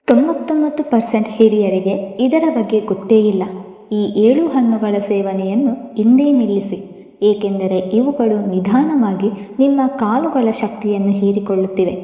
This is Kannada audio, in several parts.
99% ಹಿರಿಯರಿಗೆ ಇದರ ಬಗ್ಗೆ ಗೊತ್ತೇ ಇಲ್ಲ. ಈ 7 ಹಣ್ಣುಗಳ ಸೇವನೆಯನ್ನು ಇಂದೇ ನಿಲ್ಲಿಸಿ, ಏಕೆಂದರೆ ಇವುಗಳು ನಿಧಾನವಾಗಿ ನಿಮ್ಮ ಕಾಲುಗಳ ಶಕ್ತಿಯನ್ನು ಹೀರಿಕೊಳ್ಳುತ್ತಿವೆ.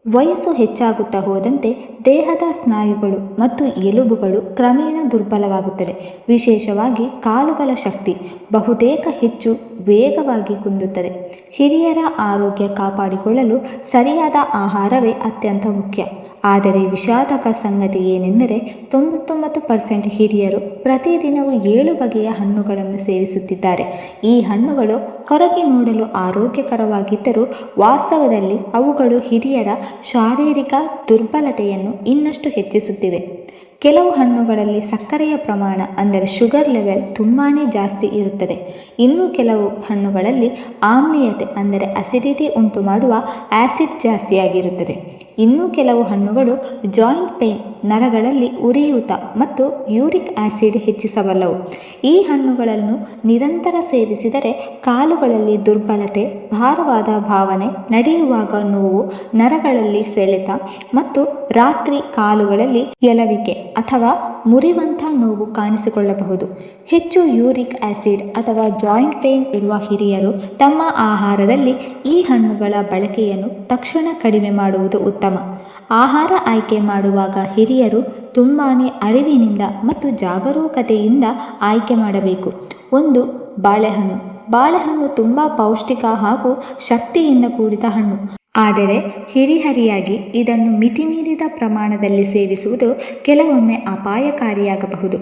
ವಯಸ್ಸು ಹೆಚ್ಚಾಗುತ್ತಾ ಹೋದಂತೆ ದೇಹದ ಸ್ನಾಯುಗಳು ಮತ್ತು ಎಲುಬುಗಳು ಕ್ರಮೇಣ ದುರ್ಬಲವಾಗುತ್ತದೆ. ವಿಶೇಷವಾಗಿ ಕಾಲುಗಳ ಶಕ್ತಿ ಬಹುತೇಕ ಹೆಚ್ಚು ವೇಗವಾಗಿ ಕುಂದುತ್ತದೆ. ಹಿರಿಯರ ಆರೋಗ್ಯ ಕಾಪಾಡಿಕೊಳ್ಳಲು ಸರಿಯಾದ ಆಹಾರವೇ ಅತ್ಯಂತ ಮುಖ್ಯ. ಆದರೆ ವಿಷಾದಕ ಸಂಗತಿ ಏನೆಂದರೆ 99% ಹಿರಿಯರು ಪ್ರತಿದಿನವೂ 7 ಬಗೆಯ ಹಣ್ಣುಗಳನ್ನು ಸೇವಿಸುತ್ತಿದ್ದಾರೆ. ಈ ಹಣ್ಣುಗಳು ಹೊರಗೆ ನೋಡಲು ಆರೋಗ್ಯಕರವಾಗಿದ್ದರೂ ವಾಸ್ತವದಲ್ಲಿ ಅವುಗಳು ಹಿರಿಯರ ಶಾರೀರಿಕ ದುರ್ಬಲತೆಯನ್ನು ಇನ್ನಷ್ಟು ಹೆಚ್ಚಿಸುತ್ತಿವೆ. ಕೆಲವು ಹಣ್ಣುಗಳಲ್ಲಿ ಸಕ್ಕರೆಯ ಪ್ರಮಾಣ ಅಂದರೆ ಶುಗರ್ ಲೆವೆಲ್ ತುಂಬಾ ಜಾಸ್ತಿ ಇರುತ್ತದೆ. ಇನ್ನು ಕೆಲವು ಹಣ್ಣುಗಳಲ್ಲಿ ಆಮ್ಲೀಯತೆ ಅಂದರೆ ಅಸಿಡಿಟಿ ಉಂಟು ಮಾಡುವ ಆಸಿಡ್ ಜಾಸ್ತಿಯಾಗಿರುತ್ತದೆ. ಇನ್ನು ಕೆಲವು ಹಣ್ಣುಗಳು ಜಾಯಿಂಟ್ ಪೇನ್, ನರಗಳಲ್ಲಿ ಉರಿಯೂತ ಮತ್ತು ಯೂರಿಕ್ ಆಸಿಡ್ ಹೆಚ್ಚಿಸಬಲ್ಲವು. ಈ ಹಣ್ಣುಗಳನ್ನು ನಿರಂತರ ಸೇವಿಸಿದರೆ ಕಾಲುಗಳಲ್ಲಿ ದುರ್ಬಲತೆ, ಭಾರವಾದ ಭಾವನೆ, ನಡೆಯುವಾಗ ನೋವು, ನರಗಳಲ್ಲಿ ಸೆಳೆತ ಮತ್ತು ರಾತ್ರಿ ಕಾಲುಗಳಲ್ಲಿ ಎಲವಿಕೆ ಅಥವಾ ಮುರಿವಂಥ ನೋವು ಕಾಣಿಸಿಕೊಳ್ಳಬಹುದು. ಹೆಚ್ಚು ಯೂರಿಕ್ ಆಸಿಡ್ ಅಥವಾ ಜಾಯಿಂಟ್ ಪೇನ್ ಇರುವ ಹಿರಿಯರು ತಮ್ಮ ಆಹಾರದಲ್ಲಿ ಈ ಹಣ್ಣುಗಳ ಬಳಕೆಯನ್ನು ತಕ್ಷಣ ಕಡಿಮೆ ಮಾಡುವುದು ಉತ್ತಮ. ಆಹಾರ ಆಯ್ಕೆ ಮಾಡುವಾಗ ಹಿರಿಯರು ತುಂಬಾ ಅರಿವಿನಿಂದ ಮತ್ತು ಜಾಗರೂಕತೆಯಿಂದ ಆಯ್ಕೆ ಮಾಡಬೇಕು. 1. ಬಾಳೆಹಣ್ಣು. ಬಾಳೆಹಣ್ಣು ತುಂಬ ಪೌಷ್ಟಿಕ ಹಾಗೂ ಶಕ್ತಿಯಿಂದ ಕೂಡಿದ ಹಣ್ಣು. ಆದರೆ ಹಿರಿಹರಿಯಾಗಿ ಇದನ್ನು ಮಿತಿಮೀರಿದ ಪ್ರಮಾಣದಲ್ಲಿ ಸೇವಿಸುವುದು ಕೆಲವೊಮ್ಮೆ ಅಪಾಯಕಾರಿಯಾಗಬಹುದು.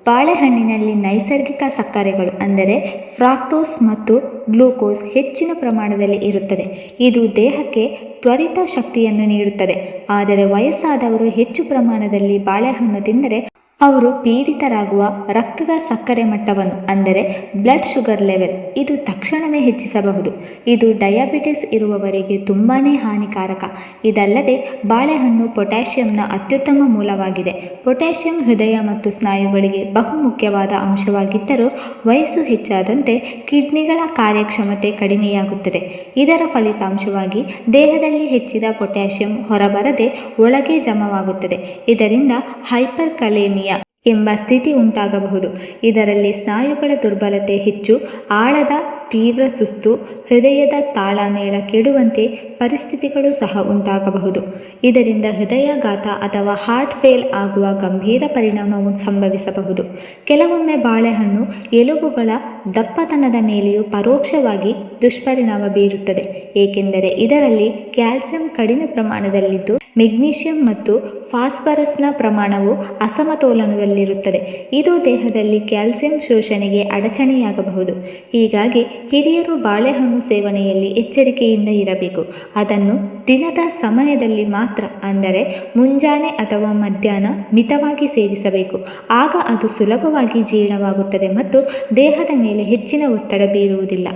ಬಾಳೆಹಣ್ಣಿನಲ್ಲಿ ನೈಸರ್ಗಿಕ ಸಕ್ಕರೆಗಳು ಅಂದರೆ ಫ್ರಾಕ್ಟೋಸ್ ಮತ್ತು ಗ್ಲೂಕೋಸ್ ಹೆಚ್ಚಿನ ಪ್ರಮಾಣದಲ್ಲಿ ಇರುತ್ತದೆ. ಇದು ದೇಹಕ್ಕೆ ತ್ವರಿತ ಶಕ್ತಿಯನ್ನು ನೀಡುತ್ತದೆ. ಆದರೆ ವಯಸ್ಸಾದವರು ಹೆಚ್ಚು ಪ್ರಮಾಣದಲ್ಲಿ ಬಾಳೆಹಣ್ಣು ತಿಂದರೆ ಅವರು ಪೀಡಿತರಾಗುವ ರಕ್ತದ ಸಕ್ಕರೆ ಮಟ್ಟವನ್ನು ಅಂದರೆ ಬ್ಲಡ್ ಶುಗರ್ ಲೆವೆಲ್ ಇದು ತಕ್ಷಣವೇ ಹೆಚ್ಚಿಸಬಹುದು. ಇದು ಡಯಾಬಿಟಿಸ್ ಇರುವವರಿಗೆ ತುಂಬಾ ಹಾನಿಕಾರಕ. ಇದಲ್ಲದೆ ಬಾಳೆಹಣ್ಣು ಪೊಟ್ಯಾಷಿಯಂನ ಅತ್ಯುತ್ತಮ ಮೂಲವಾಗಿದೆ. ಪೊಟ್ಯಾಷಿಯಂ ಹೃದಯ ಮತ್ತು ಸ್ನಾಯುಗಳಿಗೆ ಬಹುಮುಖ್ಯವಾದ ಅಂಶವಾಗಿದ್ದರೂ ವಯಸ್ಸು ಹೆಚ್ಚಾದಂತೆ ಕಿಡ್ನಿಗಳ ಕಾರ್ಯಕ್ಷಮತೆ ಕಡಿಮೆಯಾಗುತ್ತದೆ. ಇದರ ಫಲಿತಾಂಶವಾಗಿ ದೇಹದಲ್ಲಿ ಹೆಚ್ಚಿದ ಪೊಟ್ಯಾಷಿಯಂ ಹೊರಬರದೆ ಒಳಗೆ ಜಮವಾಗುತ್ತದೆ. ಇದರಿಂದ ಹೈಪರ್ ಕಲೇಮಿಯಾ ಎಂಬ ಸ್ಥಿತಿ ಉಂಟಾಗಬಹುದು. ಇದರಲ್ಲಿ ಸ್ನಾಯುಗಳ ದುರ್ಬಲತೆ ಹೆಚ್ಚು, ಆಳದ ತೀವ್ರ ಸುಸ್ತು, ಹೃದಯದ ತಾಳಮೇಳ ಕೆಡುವಂತೆ ಪರಿಸ್ಥಿತಿಗಳು ಸಹ ಉಂಟಾಗಬಹುದು. ಇದರಿಂದ ಹೃದಯಾಘಾತ ಅಥವಾ ಹಾರ್ಟ್ ಫೇಲ್ ಆಗುವ ಗಂಭೀರ ಪರಿಣಾಮವು ಸಂಭವಿಸಬಹುದು. ಕೆಲವೊಮ್ಮೆ ಬಾಳೆಹಣ್ಣು ಎಲುಬುಗಳ ದಪ್ಪತನದ ಮೇಲೆಯೂ ಪರೋಕ್ಷವಾಗಿ ದುಷ್ಪರಿಣಾಮ ಬೀರುತ್ತದೆ, ಏಕೆಂದರೆ ಇದರಲ್ಲಿ ಕ್ಯಾಲ್ಸಿಯಂ ಕಡಿಮೆ ಪ್ರಮಾಣದಲ್ಲಿದ್ದು ಮೆಗ್ನೀಷಿಯಂ ಮತ್ತು ಫಾಸ್ಫರಸ್ನ ಪ್ರಮಾಣವು ಅಸಮತೋಲನದಲ್ಲಿರುತ್ತದೆ. ಇದು ದೇಹದಲ್ಲಿ ಕ್ಯಾಲ್ಸಿಯಂ ಶೋಷಣೆಗೆ ಅಡಚಣೆಯಾಗಬಹುದು. ಹೀಗಾಗಿ ಹಿರಿಯರು ಬಾಳೆಹಣ್ಣು ಸೇವನೆಯಲ್ಲಿ ಎಚ್ಚರಿಕೆಯಿಂದ ಇರಬೇಕು. ಅದನ್ನು ದಿನದ ಸಮಯದಲ್ಲಿ ಮಾತ್ರ ಅಂದರೆ ಮುಂಜಾನೆ ಅಥವಾ ಮಧ್ಯಾಹ್ನ ಮಿತವಾಗಿ ಸೇವಿಸಬೇಕು. ಆಗ ಅದು ಸುಲಭವಾಗಿ ಜೀರ್ಣವಾಗುತ್ತದೆ ಮತ್ತು ದೇಹದ ಮೇಲೆ ಹೆಚ್ಚಿನ ಒತ್ತಡ ಬೀರುವುದಿಲ್ಲ.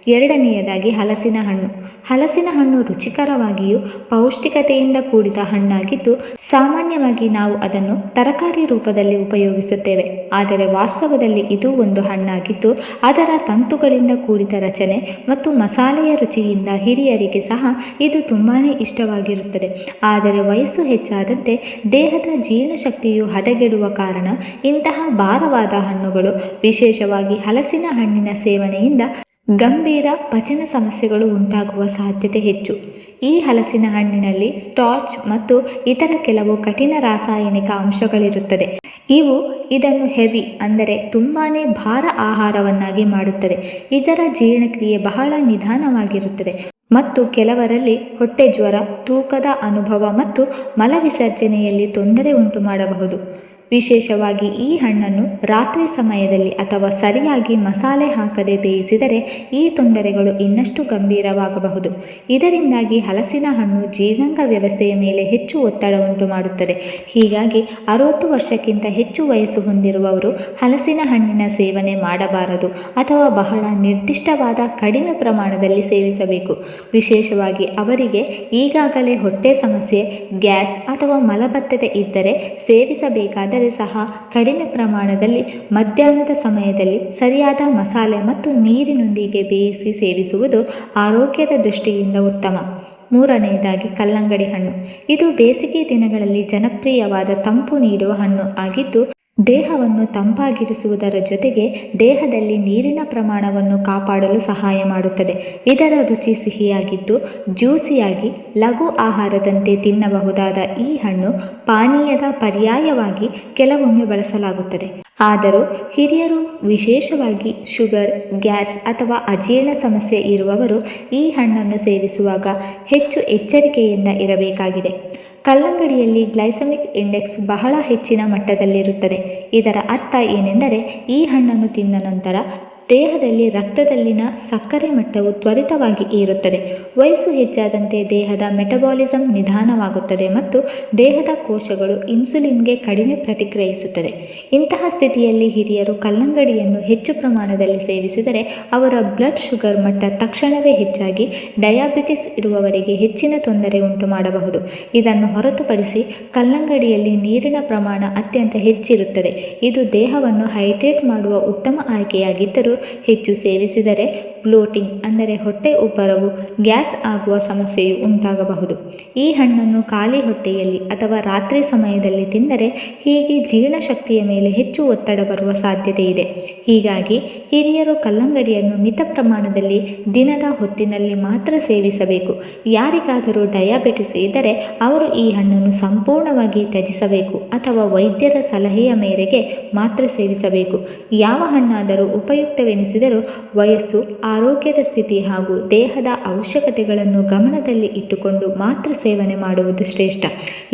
2ನೇಯದಾಗಿ ಹಲಸಿನ ಹಣ್ಣು. ಹಲಸಿನ ಹಣ್ಣು ರುಚಿಕರವಾಗಿಯೂ ಪೌಷ್ಟಿಕತೆಯಿಂದ ಕೂಡಿದ ಹಣ್ಣಾಗಿದ್ದು ಸಾಮಾನ್ಯವಾಗಿ ನಾವು ಅದನ್ನು ತರಕಾರಿ ರೂಪದಲ್ಲಿ ಉಪಯೋಗಿಸುತ್ತೇವೆ. ಆದರೆ ವಾಸ್ತವದಲ್ಲಿ ಇದು ಒಂದು ಹಣ್ಣಾಗಿದ್ದು ಅದರ ತಂತುಗಳಿಂದ ಕೂಡಿದ ರಚನೆ ಮತ್ತು ಮಸಾಲೆಯ ರುಚಿಯಿಂದ ಹಿರಿಯರಿಗೆ ಸಹ ಇದು ತುಂಬಾ ಇಷ್ಟವಾಗಿರುತ್ತದೆ. ಆದರೆ ವಯಸ್ಸು ಹೆಚ್ಚಾದಂತೆ ದೇಹದ ಜೀರ್ಣಶಕ್ತಿಯು ಹದಗೆಡುವ ಕಾರಣ ಇಂತಹ ಭಾರವಾದ ಹಣ್ಣುಗಳು, ವಿಶೇಷವಾಗಿ ಹಲಸಿನ ಹಣ್ಣಿನ ಸೇವನೆಯಿಂದ ಗಂಭೀರ ಪಚನ ಸಮಸ್ಯೆಗಳು ಉಂಟಾಗುವ ಸಾಧ್ಯತೆ ಹೆಚ್ಚು. ಈ ಹಲಸಿನ ಹಣ್ಣಿನಲ್ಲಿ ಸ್ಟಾರ್ಚ್ ಮತ್ತು ಇತರ ಕೆಲವು ಕಠಿಣ ರಾಸಾಯನಿಕ ಅಂಶಗಳಿರುತ್ತದೆ. ಇವು ಇದನ್ನು ಹೆವಿ ಅಂದರೆ ತುಂಬಾ ಭಾರ ಆಹಾರವನ್ನಾಗಿ ಮಾಡುತ್ತದೆ. ಇದರ ಜೀರ್ಣಕ್ರಿಯೆ ಬಹಳ ನಿಧಾನವಾಗಿರುತ್ತದೆ ಮತ್ತು ಕೆಲವರಲ್ಲಿ ಹೊಟ್ಟೆ ಜ್ವರ, ತೂಕದ ಅನುಭವ ಮತ್ತು ಮಲವಿಸರ್ಜನೆಯಲ್ಲಿ ತೊಂದರೆ ಉಂಟು ಮಾಡಬಹುದು. ವಿಶೇಷವಾಗಿ ಈ ಹಣ್ಣನ್ನು ರಾತ್ರಿ ಸಮಯದಲ್ಲಿ ಅಥವಾ ಸರಿಯಾಗಿ ಮಸಾಲೆ ಹಾಕದೆ ಬೇಯಿಸಿದರೆ ಈ ತೊಂದರೆಗಳು ಇನ್ನಷ್ಟು ಗಂಭೀರವಾಗಬಹುದು. ಇದರಿಂದಾಗಿ ಹಲಸಿನ ಹಣ್ಣು ಜೀರ್ಣಾಂಗ ವ್ಯವಸ್ಥೆಯ ಮೇಲೆ ಹೆಚ್ಚು ಒತ್ತಡ ಉಂಟು ಮಾಡುತ್ತದೆ. ಹೀಗಾಗಿ 60 ವರ್ಷಕ್ಕಿಂತ ಹೆಚ್ಚು ವಯಸ್ಸು ಹೊಂದಿರುವವರು ಹಲಸಿನ ಹಣ್ಣಿನ ಸೇವನೆ ಮಾಡಬಾರದು ಅಥವಾ ಬಹಳ ನಿರ್ದಿಷ್ಟವಾದ ಕಡಿಮೆ ಪ್ರಮಾಣದಲ್ಲಿ ಸೇವಿಸಬೇಕು. ವಿಶೇಷವಾಗಿ ಅವರಿಗೆ ಈಗಾಗಲೇ ಹೊಟ್ಟೆ ಸಮಸ್ಯೆ, ಗ್ಯಾಸ್ ಅಥವಾ ಮಲಬದ್ಧತೆ ಇದ್ದರೆ ಸೇವಿಸಬೇಕಾದರೆ ಸಹ ಕಡಿಮೆ ಪ್ರಮಾಣದಲ್ಲಿ ಮಧ್ಯಾಹ್ನದ ಸಮಯದಲ್ಲಿ ಸರಿಯಾದ ಮಸಾಲೆ ಮತ್ತು ನೀರಿನೊಂದಿಗೆ ಬೇಯಿಸಿ ಸೇವಿಸುವುದು ಆರೋಗ್ಯದ ದೃಷ್ಟಿಯಿಂದ ಉತ್ತಮ. ಮೂರನೆಯದಾಗಿ ಕಲ್ಲಂಗಡಿ ಹಣ್ಣು. ಇದು ಬೇಸಿಗೆ ದಿನಗಳಲ್ಲಿ ಜನಪ್ರಿಯವಾದ ತಂಪು ನೀಡುವ ಹಣ್ಣು ಆಗಿದ್ದು, ದೇಹವನ್ನು ತಂಪಾಗಿರಿಸುವುದರ ಜೊತೆಗೆ ದೇಹದಲ್ಲಿ ನೀರಿನ ಪ್ರಮಾಣವನ್ನು ಕಾಪಾಡಲು ಸಹಾಯ ಮಾಡುತ್ತದೆ. ಇದರ ರುಚಿ ಸಿಹಿಯಾಗಿದ್ದು ಜ್ಯೂಸಿಯಾಗಿ ಲಘು ಆಹಾರದಂತೆ ತಿನ್ನಬಹುದಾದ ಈ ಹಣ್ಣು ಪಾನೀಯದ ಪರ್ಯಾಯವಾಗಿ ಕೆಲವೊಮ್ಮೆ ಬಳಸಲಾಗುತ್ತದೆ. ಆದರೂ ಹಿರಿಯರು, ವಿಶೇಷವಾಗಿ ಶುಗರ್, ಗ್ಯಾಸ್ ಅಥವಾ ಅಜೀರ್ಣ ಸಮಸ್ಯೆ ಇರುವವರು ಈ ಹಣ್ಣನ್ನು ಸೇವಿಸುವಾಗ ಹೆಚ್ಚು ಎಚ್ಚರಿಕೆಯಿಂದ ಇರಬೇಕಾಗಿದೆ. ಕಲ್ಲಂಗಡಿಯಲ್ಲಿ ಗ್ಲೈಸೆಮಿಕ್ ಇಂಡೆಕ್ಸ್ ಬಹಳ ಹೆಚ್ಚಿನ ಮಟ್ಟದಲ್ಲಿರುತ್ತದೆ. ಇದರ ಅರ್ಥ ಏನೆಂದರೆ ಈ ಹಣ್ಣನ್ನು ತಿಂದ ನಂತರ ದೇಹದಲ್ಲಿ ರಕ್ತದಲ್ಲಿನ ಸಕ್ಕರೆ ಮಟ್ಟವು ತ್ವರಿತವಾಗಿ ಏರುತ್ತದೆ. ವಯಸ್ಸು ಹೆಚ್ಚಾದಂತೆ ದೇಹದ ಮೆಟಬಾಲಿಸಮ್ ನಿಧಾನವಾಗುತ್ತದೆ ಮತ್ತು ದೇಹದ ಕೋಶಗಳು ಇನ್ಸುಲಿನ್ಗೆ ಕಡಿಮೆ ಪ್ರತಿಕ್ರಿಯಿಸುತ್ತದೆ. ಇಂತಹ ಸ್ಥಿತಿಯಲ್ಲಿ ಹಿರಿಯರು ಕಲ್ಲಂಗಡಿಯನ್ನು ಹೆಚ್ಚು ಪ್ರಮಾಣದಲ್ಲಿ ಸೇವಿಸಿದರೆ ಅವರ ಬ್ಲಡ್ ಶುಗರ್ ಮಟ್ಟ ತಕ್ಷಣವೇ ಹೆಚ್ಚಾಗಿ ಡಯಾಬಿಟಿಸ್ ಇರುವವರಿಗೆ ಹೆಚ್ಚಿನ ತೊಂದರೆ ಉಂಟು ಮಾಡಬಹುದು. ಇದನ್ನು ಹೊರತುಪಡಿಸಿ ಕಲ್ಲಂಗಡಿಯಲ್ಲಿ ನೀರಿನ ಪ್ರಮಾಣ ಅತ್ಯಂತ ಹೆಚ್ಚಿರುತ್ತದೆ. ಇದು ದೇಹವನ್ನು ಹೈಡ್ರೇಟ್ ಮಾಡುವ ಉತ್ತಮ ಆಯ್ಕೆಯಾಗಿದ್ದರೂ ಹೆಚ್ಚು ಸೇವಿಸಿದರೆ ಬ್ಲೋಟಿಂಗ್ ಅಂದರೆ ಹೊಟ್ಟೆ ಉಬ್ಬರವು, ಗ್ಯಾಸ್ ಆಗುವ ಸಮಸ್ಯೆಯು ಉಂಟಾಗಬಹುದು. ಈ ಹಣ್ಣನ್ನು ಖಾಲಿ ಹೊಟ್ಟೆಯಲ್ಲಿ ಅಥವಾ ರಾತ್ರಿ ಸಮಯದಲ್ಲಿ ತಿಂದರೆ ಹೀಗೆ ಜೀರ್ಣಶಕ್ತಿಯ ಮೇಲೆ ಹೆಚ್ಚು ಒತ್ತಡ ಬರುವ ಸಾಧ್ಯತೆ ಇದೆ. ಹೀಗಾಗಿ ಹಿರಿಯರು ಕಲ್ಲಂಗಡಿಯನ್ನು ಮಿತ ಪ್ರಮಾಣದಲ್ಲಿ ದಿನದ ಹೊತ್ತಿನಲ್ಲಿ ಮಾತ್ರ ಸೇವಿಸಬೇಕು. ಯಾರಿಗಾದರೂ ಡಯಾಬಿಟಿಸ್ ಇದ್ದರೆ ಅವರು ಈ ಹಣ್ಣನ್ನು ಸಂಪೂರ್ಣವಾಗಿ ತ್ಯಜಿಸಬೇಕು ಅಥವಾ ವೈದ್ಯರ ಸಲಹೆಯ ಮೇರೆಗೆ ಮಾತ್ರ ಸೇವಿಸಬೇಕು. ಯಾವ ಹಣ್ಣಾದರೂ ಉಪಯುಕ್ತವೆನಿಸಿದರೂ ವಯಸ್ಸು, ಆರೋಗ್ಯದ ಸ್ಥಿತಿ ಹಾಗೂ ದೇಹದ ಅವಶ್ಯಕತೆಗಳನ್ನು ಗಮನದಲ್ಲಿ ಇಟ್ಟುಕೊಂಡು ಮಾತ್ರ ಸೇವನೆ ಮಾಡುವುದು ಶ್ರೇಷ್ಠ.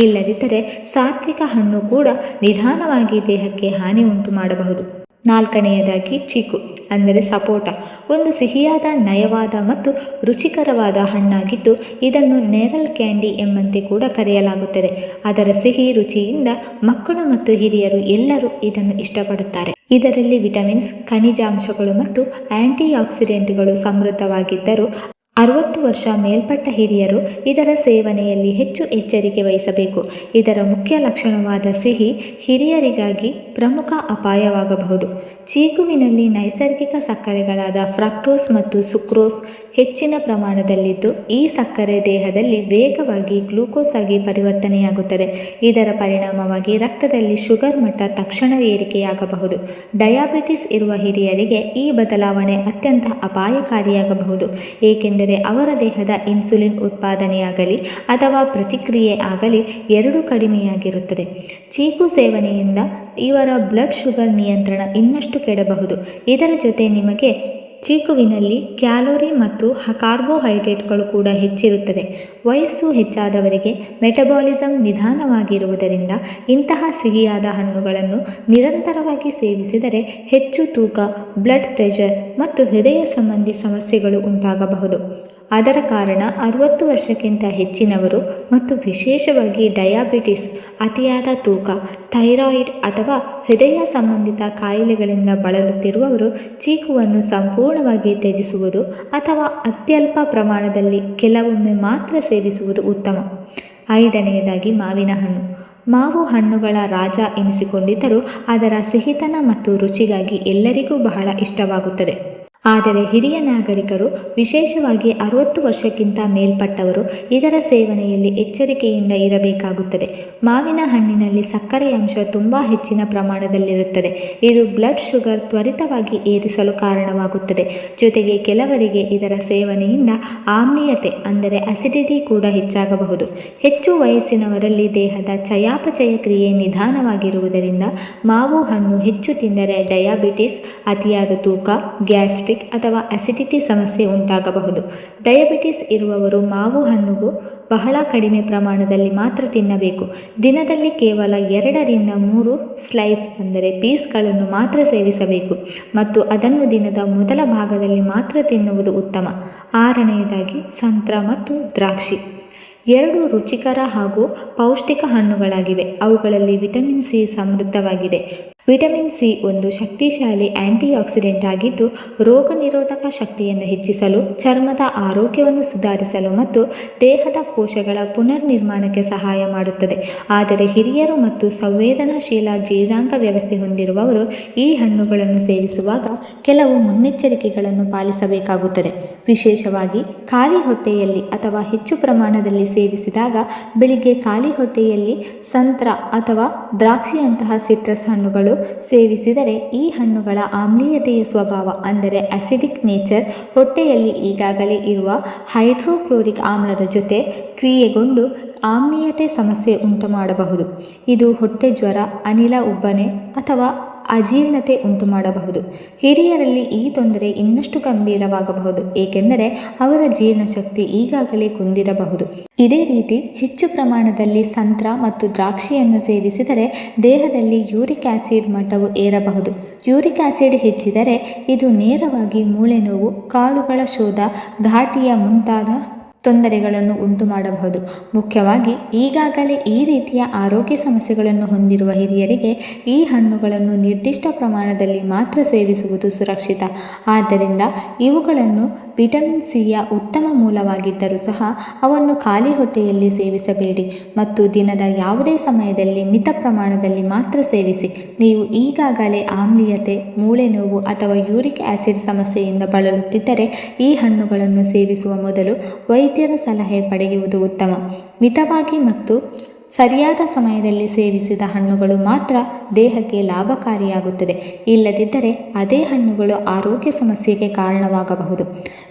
ಇಲ್ಲದಿದ್ದರೆ ಸಾತ್ವಿಕ ಹಣ್ಣು ಕೂಡ ನಿಧಾನವಾಗಿ ದೇಹಕ್ಕೆ ಹಾನಿ ಉಂಟು ಮಾಡಬಹುದು. ನಾಲ್ಕನೆಯದಾಗಿ ಚೀಕು ಅಂದರೆ ಸಪೋಟ. ಒಂದು ಸಿಹಿಯಾದ, ನಯವಾದ ಮತ್ತು ರುಚಿಕರವಾದ ಹಣ್ಣಾಗಿದ್ದು ಇದನ್ನು ನೇರಲ್ ಕ್ಯಾಂಡಿ ಎಂಬಂತೆ ಕೂಡ ಕರೆಯಲಾಗುತ್ತದೆ. ಅದರ ಸಿಹಿ ರುಚಿಯಿಂದ ಮಕ್ಕಳು ಮತ್ತು ಹಿರಿಯರು ಎಲ್ಲರೂ ಇದನ್ನು ಇಷ್ಟಪಡುತ್ತಾರೆ. ಇದರಲ್ಲಿ ವಿಟಮಿನ್ಸ್, ಖನಿಜಾಂಶಗಳು ಮತ್ತು ಆಂಟಿಆಕ್ಸಿಡೆಂಟ್ಗಳು ಸಮೃದ್ಧವಾಗಿದ್ದರೂ 60 ವರ್ಷ ಮೇಲ್ಪಟ್ಟ ಹಿರಿಯರು ಇದರ ಸೇವನೆಯಲ್ಲಿ ಹೆಚ್ಚು ಎಚ್ಚರಿಕೆ ವಹಿಸಬೇಕು. ಇದರ ಮುಖ್ಯ ಲಕ್ಷಣವಾದ ಸಿಹಿ ಹಿರಿಯರಿಗಾಗಿ ಪ್ರಮುಖ ಅಪಾಯವಾಗಬಹುದು. ಚೀಕುವಿನಲ್ಲಿ ನೈಸರ್ಗಿಕ ಸಕ್ಕರೆಗಳಾದ ಫ್ರಕ್ಟೋಸ್ ಮತ್ತು ಸುಕ್ರೋಸ್ ಹೆಚ್ಚಿನ ಪ್ರಮಾಣದಲ್ಲಿದ್ದು ಈ ಸಕ್ಕರೆ ದೇಹದಲ್ಲಿ ವೇಗವಾಗಿ ಗ್ಲೂಕೋಸ್ ಆಗಿ ಪರಿವರ್ತನೆಯಾಗುತ್ತದೆ. ಇದರ ಪರಿಣಾಮವಾಗಿ ರಕ್ತದಲ್ಲಿ ಶುಗರ್ ಮಟ್ಟ ತಕ್ಷಣ ಏರಿಕೆಯಾಗಬಹುದು. ಡಯಾಬಿಟಿಸ್ ಇರುವ ಹಿರಿಯರಿಗೆ ಈ ಬದಲಾವಣೆ ಅತ್ಯಂತ ಅಪಾಯಕಾರಿಯಾಗಬಹುದು, ಏಕೆಂದರೆ ಅವರ ದೇಹದ ಇನ್ಸುಲಿನ್ ಉತ್ಪಾದನೆಯಾಗಲಿ ಅಥವಾ ಪ್ರತಿಕ್ರಿಯೆ ಆಗಲಿ ಎರಡೂ ಕಡಿಮೆಯಾಗಿರುತ್ತದೆ. ಚೀಕು ಸೇವನೆಯಿಂದ ಇವರ ಬ್ಲಡ್ ಶುಗರ್ ನಿಯಂತ್ರಣ ಇನ್ನಷ್ಟು ಕೆಡಬಹುದು. ಇದರ ಜೊತೆ ನಿಮಗೆ ಚೀಕುವಿನಲ್ಲಿ ಕ್ಯಾಲೋರಿ ಮತ್ತು ಕಾರ್ಬೋಹೈಡ್ರೇಟ್ಗಳು ಕೂಡ ಹೆಚ್ಚಿರುತ್ತದೆ. ವಯಸ್ಸು ಹೆಚ್ಚಾದವರಿಗೆ ಮೆಟಬಾಲಿಸಮ್ ನಿಧಾನವಾಗಿರುವುದರಿಂದ ಇಂತಹ ಸಿಹಿಯಾದ ಹಣ್ಣುಗಳನ್ನು ನಿರಂತರವಾಗಿ ಸೇವಿಸಿದರೆ ಹೆಚ್ಚು ತೂಕ, ಬ್ಲಡ್ ಪ್ರೆಷರ್ ಮತ್ತು ಹೃದಯ ಸಂಬಂಧಿ ಸಮಸ್ಯೆಗಳು ಉಂಟಾಗಬಹುದು. ಅದರ ಕಾರಣ 60 ವರ್ಷಕ್ಕಿಂತ ಹೆಚ್ಚಿನವರು ಮತ್ತು ವಿಶೇಷವಾಗಿ ಡಯಾಬಿಟಿಸ್, ಅತಿಯಾದ ತೂಕ, ಥೈರಾಯಿಡ್ ಅಥವಾ ಹೃದಯ ಸಂಬಂಧಿತ ಕಾಯಿಲೆಗಳಿಂದ ಬಳಲುತ್ತಿರುವವರು ಚೀಕುವನ್ನು ಸಂಪೂರ್ಣವಾಗಿ ತ್ಯಜಿಸುವುದು ಅಥವಾ ಅತ್ಯಲ್ಪ ಪ್ರಮಾಣದಲ್ಲಿ ಕೆಲವೊಮ್ಮೆ ಮಾತ್ರ ಸೇವಿಸುವುದು ಉತ್ತಮ. ಐದನೆಯದಾಗಿ ಮಾವಿನ ಹಣ್ಣು. ಮಾವು ಹಣ್ಣುಗಳ ರಾಜ ಎನಿಸಿಕೊಂಡಿದ್ದರೂ ಅದರ ಸಿಹಿತನ ಮತ್ತು ರುಚಿಗಾಗಿ ಎಲ್ಲರಿಗೂ ಬಹಳ ಇಷ್ಟವಾಗುತ್ತದೆ. ಆದರೆ ಹಿರಿಯ ನಾಗರಿಕರು, ವಿಶೇಷವಾಗಿ 60 ವರ್ಷಕ್ಕಿಂತ ಮೇಲ್ಪಟ್ಟವರು ಇದರ ಸೇವನೆಯಲ್ಲಿ ಎಚ್ಚರಿಕೆಯಿಂದ ಇರಬೇಕಾಗುತ್ತದೆ. ಮಾವಿನ ಹಣ್ಣಿನಲ್ಲಿ ಸಕ್ಕರೆ ಅಂಶ ತುಂಬ ಹೆಚ್ಚಿನ ಪ್ರಮಾಣದಲ್ಲಿರುತ್ತದೆ. ಇದು ಬ್ಲಡ್ ಶುಗರ್ ತ್ವರಿತವಾಗಿ ಏರಿಸಲು ಕಾರಣವಾಗುತ್ತದೆ. ಜೊತೆಗೆ ಕೆಲವರಿಗೆ ಇದರ ಸೇವನೆಯಿಂದ ಆಮ್ಲೀಯತೆ ಅಂದರೆ ಅಸಿಡಿಟಿ ಕೂಡ ಹೆಚ್ಚಾಗಬಹುದು. ಹೆಚ್ಚು ವಯಸ್ಸಿನವರಲ್ಲಿ ದೇಹದ ಚಯಾಪಚಯ ಕ್ರಿಯೆ ನಿಧಾನವಾಗಿರುವುದರಿಂದ ಮಾವು ಹಣ್ಣು ಹೆಚ್ಚು ತಿಂದರೆ ಡಯಾಬಿಟಿಸ್, ಅತಿಯಾದ ತೂಕ, ಗ್ಯಾಸ್ಟ್ರಿಕ್ ಅಥವಾ ಅಸಿಡಿಟಿ ಸಮಸ್ಯೆ ಉಂಟಾಗಬಹುದು. ಡಯಾಬಿಟಿಸ್ ಇರುವವರು ಮಾವು ಹಣ್ಣುಗೂ ಬಹಳ ಕಡಿಮೆ ಪ್ರಮಾಣದಲ್ಲಿ ಮಾತ್ರ ತಿನ್ನಬೇಕು. ದಿನದಲ್ಲಿ ಕೇವಲ 2 ರಿಂದ 3 ಸ್ಲೈಸ್ ಅಂದರೆ ಪೀಸ್ಗಳನ್ನು ಮಾತ್ರ ಸೇವಿಸಬೇಕು ಮತ್ತು ಅದನ್ನು ದಿನದ ಮೊದಲ ಭಾಗದಲ್ಲಿ ಮಾತ್ರ ತಿನ್ನುವುದು ಉತ್ತಮ. ಆರನೆಯದಾಗಿ ಸಂತ್ರ ಮತ್ತು ದ್ರಾಕ್ಷಿ. ಎರಡು ರುಚಿಕರ ಹಾಗೂ ಪೌಷ್ಟಿಕ ಹಣ್ಣುಗಳಾಗಿವೆ. ಅವುಗಳಲ್ಲಿ ವಿಟಮಿನ್ ಸಿ ಸಮೃದ್ಧವಾಗಿದೆ. ವಿಟಮಿನ್ ಸಿ ಒಂದು ಶಕ್ತಿಶಾಲಿ ಆಂಟಿಆಕ್ಸಿಡೆಂಟ್ ಆಗಿದ್ದು ರೋಗ ನಿರೋಧಕ ಶಕ್ತಿಯನ್ನು ಹೆಚ್ಚಿಸಲು, ಚರ್ಮದ ಆರೋಗ್ಯವನ್ನು ಸುಧಾರಿಸಲು ಮತ್ತು ದೇಹದ ಕೋಶಗಳ ಪುನರ್ನಿರ್ಮಾಣಕ್ಕೆ ಸಹಾಯ ಮಾಡುತ್ತದೆ. ಆದರೆ ಹಿರಿಯರು ಮತ್ತು ಸಂವೇದನಾಶೀಲ ಜೀರ್ಣಾಂಗ ವ್ಯವಸ್ಥೆ ಹೊಂದಿರುವವರು ಈ ಹಣ್ಣುಗಳನ್ನು ಸೇವಿಸುವಾಗ ಕೆಲವು ಮುನ್ನೆಚ್ಚರಿಕೆಗಳನ್ನು ಪಾಲಿಸಬೇಕಾಗುತ್ತದೆ. ವಿಶೇಷವಾಗಿ ಖಾಲಿ ಹೊಟ್ಟೆಯಲ್ಲಿ ಅಥವಾ ಹೆಚ್ಚು ಪ್ರಮಾಣದಲ್ಲಿ ಸೇವಿಸಿದಾಗ ಬೆಳಿಗ್ಗೆ ಖಾಲಿ ಹೊಟ್ಟೆಯಲ್ಲಿ ಸಂತ್ರ ಅಥವಾ ದ್ರಾಕ್ಷಿಯಂತಹ ಸಿಟ್ರಸ್ ಹಣ್ಣುಗಳು ಸೇವಿಸಿದರೆ ಈ ಹಣ್ಣುಗಳ ಆಮ್ಲೀಯತೆಯ ಸ್ವಭಾವ ಅಂದರೆ ಅಸಿಡಿಕ್ ನೇಚರ್ ಹೊಟ್ಟೆಯಲ್ಲಿ ಈಗಾಗಲೇ ಇರುವ ಹೈಡ್ರೋಕ್ಲೋರಿಕ್ ಆಮ್ಲದ ಜೊತೆ ಕ್ರಿಯೆಗೊಂಡು ಆಮ್ಲೀಯತೆ ಸಮಸ್ಯೆ ಉಂಟುಮಾಡಬಹುದು. ಇದು ಹೊಟ್ಟೆ ಜ್ವರ, ಅನಿಲ ಉಬ್ಬನೆ ಅಥವಾ ಅಜೀರ್ಣತೆ ಉಂಟು ಮಾಡಬಹುದು. ಹಿರಿಯರಲ್ಲಿ ಈ ತೊಂದರೆ ಇನ್ನಷ್ಟು ಗಂಭೀರವಾಗಬಹುದು, ಏಕೆಂದರೆ ಅವರ ಜೀರ್ಣಶಕ್ತಿ ಈಗಾಗಲೇ ಕುಂದಿರಬಹುದು. ಇದೇ ರೀತಿ ಹೆಚ್ಚು ಪ್ರಮಾಣದಲ್ಲಿ ಸಂತ್ರ ಮತ್ತು ದ್ರಾಕ್ಷಿಯನ್ನು ಸೇವಿಸಿದರೆ ದೇಹದಲ್ಲಿ ಯೂರಿಕ್ ಆಸಿಡ್ ಮಟ್ಟವು ಏರಬಹುದು. ಯೂರಿಕ್ ಆಸಿಡ್ ಹೆಚ್ಚಿದರೆ ಇದು ನೇರವಾಗಿ ಮೂಳೆ ನೋವು, ಕಾಲುಗಳ ಶೋಧ, ಘಾಟಿಯ ಮುಂತಾದ ತೊಂದರೆಗಳನ್ನು ಉಂಟು ಮಾಡಬಹುದು. ಮುಖ್ಯವಾಗಿ ಈಗಾಗಲೇ ಈ ರೀತಿಯ ಆರೋಗ್ಯ ಸಮಸ್ಯೆಗಳನ್ನು ಹೊಂದಿರುವ ಹಿರಿಯರಿಗೆ ಈ ಹಣ್ಣುಗಳನ್ನು ನಿರ್ದಿಷ್ಟ ಪ್ರಮಾಣದಲ್ಲಿ ಮಾತ್ರ ಸೇವಿಸುವುದು ಸುರಕ್ಷಿತ. ಆದ್ದರಿಂದ ಇವುಗಳನ್ನು ವಿಟಮಿನ್ ಸಿಯ ಉತ್ತಮ ಮೂಲವಾಗಿದ್ದರೂ ಸಹ ಅವನ್ನು ಖಾಲಿ ಹೊಟ್ಟೆಯಲ್ಲಿ ಸೇವಿಸಬೇಡಿ ಮತ್ತು ದಿನದ ಯಾವುದೇ ಸಮಯದಲ್ಲಿ ಮಿತ ಪ್ರಮಾಣದಲ್ಲಿ ಮಾತ್ರ ಸೇವಿಸಿ. ನೀವು ಈಗಾಗಲೇ ಆಮ್ಲೀಯತೆ, ಮೂಳೆ ನೋವು ಅಥವಾ ಯೂರಿಕ್ ಆಸಿಡ್ ಸಮಸ್ಯೆಯಿಂದ ಬಳಲುತ್ತಿದ್ದರೆ ಈ ಹಣ್ಣುಗಳನ್ನು ಸೇವಿಸುವ ಮೊದಲು ವೈದ್ಯರ ಸಲಹೆ ಪಡೆಯುವುದು ಉತ್ತಮ. ಮಿತವಾಗಿ ಮತ್ತು ಸರಿಯಾದ ಸಮಯದಲ್ಲಿ ಸೇವಿಸಿದ ಹಣ್ಣುಗಳು ಮಾತ್ರ ದೇಹಕ್ಕೆ ಲಾಭಕಾರಿಯಾಗುತ್ತದೆ. ಇಲ್ಲದಿದ್ದರೆ ಅದೇ ಹಣ್ಣುಗಳು ಆರೋಗ್ಯ ಸಮಸ್ಯೆಗೆ ಕಾರಣವಾಗಬಹುದು.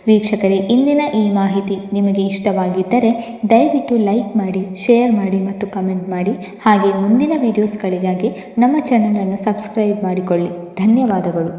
ವೀಕ್ಷಕರೇ, ಇಂದಿನ ಈ ಮಾಹಿತಿ ನಿಮಗೆ ಇಷ್ಟವಾಗಿದ್ದರೆ ದಯವಿಟ್ಟು ಲೈಕ್ ಮಾಡಿ, ಶೇರ್ ಮಾಡಿ ಮತ್ತು ಕಮೆಂಟ್ ಮಾಡಿ. ಹಾಗೆ ಮುಂದಿನ ವಿಡಿಯೋಸ್ಗಳಿಗಾಗಿ ನಮ್ಮ ಚಾನಲನ್ನು ಸಬ್ಸ್ಕ್ರೈಬ್ ಮಾಡಿಕೊಳ್ಳಿ. ಧನ್ಯವಾದಗಳು.